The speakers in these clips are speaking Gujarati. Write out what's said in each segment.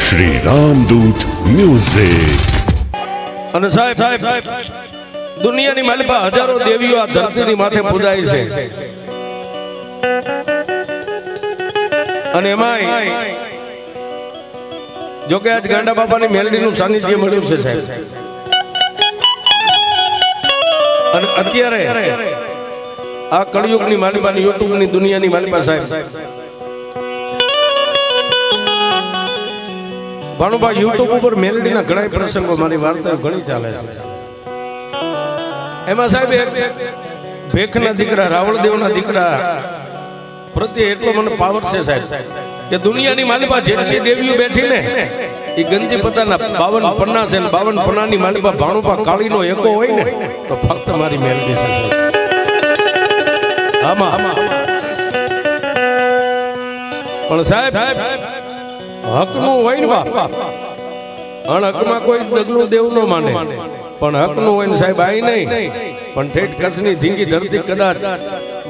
શ્રી રામદૂત મ્યુઝિક. અને સાહેબ દુનિયાની માલિકા હજારો દેવીઓ આ ધરતીની માથે પૂજાય છે, અને એમાંય જો કે આજ ગાંડા બાપાની મેલડીનું સાનિધ્ય મળ્યું છે સાહેબ. અને અત્યારે આ કળિયુગની માલિકાની યુટ્યુબની દુનિયાની માલિકા સાહેબ ભાણુભાઈ યુટ્યુબ ઉપર મેલડીના ઘણા પ્રસંગો મારી વાર્તાઓ ઘણી ચાલે છે. એમાં સાહેબ એક ભેખના દીકરા રાવળદેવના દીકરા પ્રત્યે એટલો મને પાવર છે સાહેબ કે દુનિયાની માલિકા જેટલી દેવીઓ બેઠી ને એ ગંજી પતાના 52 પન્ના છે, 52 પન્નાની માલિકા ભાણુભા કાળીનો એકો હોય ને તો ફક્ત મારી મેલડી છે. આમાં પણ સાહેબ હકનું હોય ને બાપ, અણહકમાં કોઈ ડગલું દેવું ન માને, પણ હકનું હોય ને સાહેબ આઈ નહીં પણ ઠેઠ કચ્છની ધીંગી ધરતી કદાચ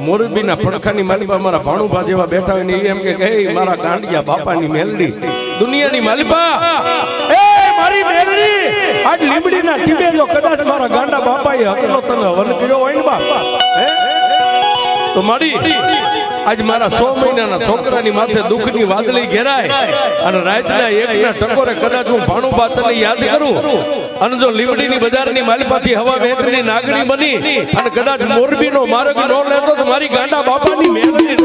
મોરબીના પડખાની માલિકા મારા ભાણુભા જેવા બેઠા હોય ને એમ કે મારા ગાંડિયા બાપાની મેલડી દુનિયાની માલિકા એ મારી મેલડી આજ લીમડીના ટીબે જો કદાચ મારા ગાંડા બાપાએ હકનો તને વન કર્યો હોય ને બાપ તો મારી આજ મારા 100 મહિનાના છોકરાની માથે દુઃખની વાદળી ઘેરાય અને રાતના એકના ટકોરે કદાચ હું ભાણુભા તને યાદ કરું અને જો લીમડીની બજારની માલિપાથી હવા વેતની નાગણી બની અને કદાચ મોરબીનો માર્ગ ન લેતો તો મારી ગાંડા બાપાની મેલડી